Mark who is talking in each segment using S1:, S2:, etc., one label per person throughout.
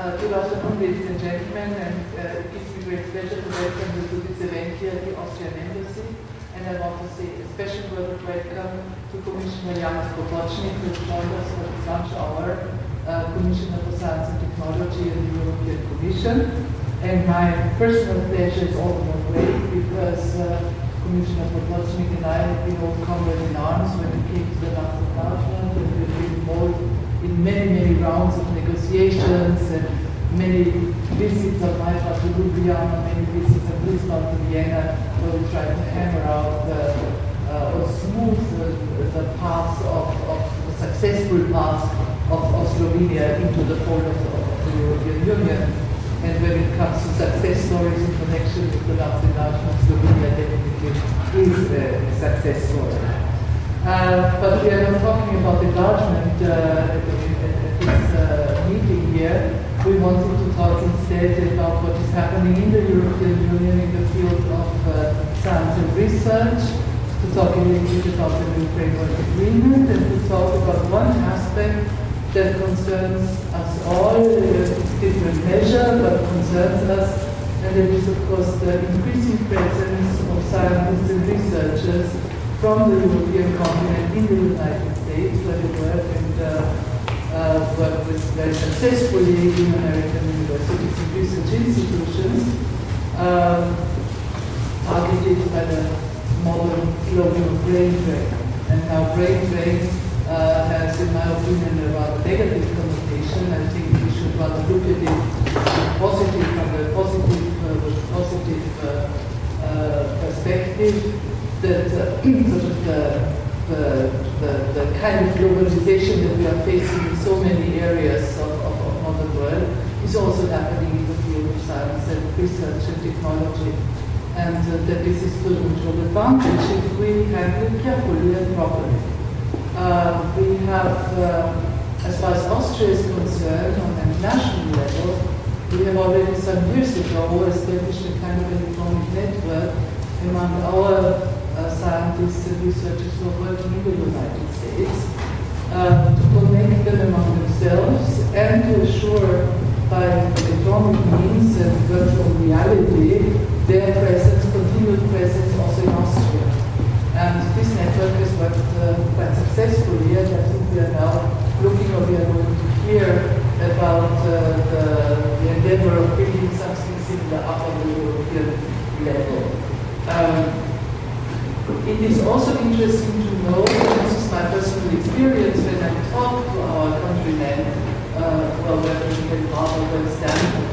S1: Good afternoon, ladies and gentlemen, and it gives me great pleasure to welcome you to this event here at the Austrian Embassy. And I want to say a special word of welcome to Commissioner Potocnik, who has joined us for this lunch hour, Commissioner for Science and Technology in the European Commission. And my personal pleasure is all the more great because Commissioner Potocnik and I have been old comrades in arms when it came to the last enlargement, and we've been involved in many, many rounds of negotiations and many visits of my part to Ljubljana, many visits of Lisbon to Vienna, where we tried to hammer out or smooth the path of the successful path of Slovenia into the fold of the European Union. And when it comes to success stories in connection with the last enlargement, Slovenia definitely is a success story. But we are not talking about enlargement at this meeting here. We wanted to talk instead about what is happening in the European Union in the field of science and research, to talk a little bit about the new framework agreement, and to talk about one aspect that concerns us all, different measure, but concerns us, and it is of course the increasing presence of scientists and researchers from the European continent in the United States, where they work and work with very successfully in American universities and research institutions, targeted by the modern slogan of brain drain. And now brain drain has, in my opinion, a rather negative connotation. I think we should rather look at it positive, from the positive perspective, that sort of the kind of globalization that we are facing in so many areas of modern world is also happening in the field of science and research and technology, and that this is to mutual advantage if we handle it carefully and properly. We have, as far as Austria is concerned, on a national level, we have already some years ago established a kind of electronic network among our scientists and researchers who are working in the United States to connect them among themselves and to assure by electronic means and virtual reality their presence, continued presence also in Austria. And this network has worked quite successfully, and I think we are now looking, or we are going to hear about the endeavor of building something similar up on the European level. It is also interesting to know, and this is my personal experience when I talk to our countrymen who are working in Harvard and Stanford,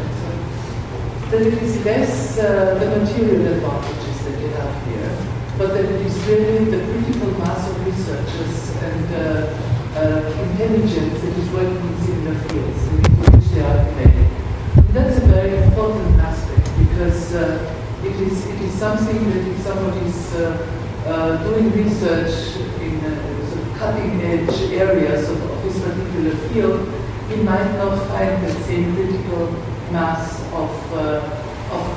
S1: that it is less the material advantages that they have here, but that it is really the critical mass of researchers and intelligence that is working in similar fields in which they are playing. And that's a very important aspect, because it is something that if somebody is doing research in sort of cutting-edge areas of this particular field, he might not find that same critical mass of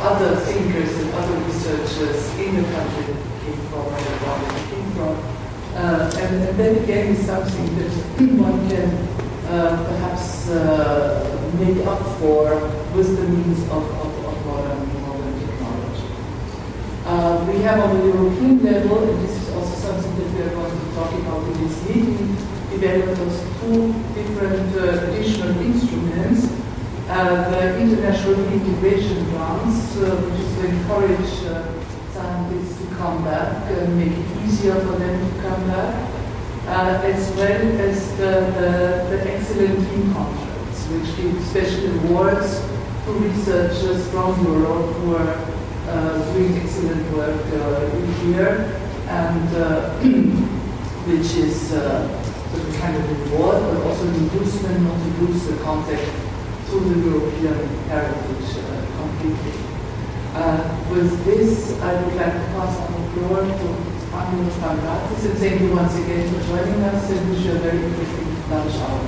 S1: other thinkers and other researchers in the country that he came from or the ground that he came from. And that again is something that one can perhaps make up for with the means of modern technology. We have on the European level, and this is also something that we are going to talk about in this meeting, developed those two different additional instruments. The international integration grants, which is to encourage scientists to come back and make it easier for them to come back, as well as the excellent team contracts, which give special awards to researchers from Europe who are doing excellent work here, and which is sort of kind of reward, but also an inducement not to lose the contact to the European heritage completely. With this, I would like to pass on the floor to Angelo Spangratis, and thank you once again for joining us, and wish you a very interesting lunch hour.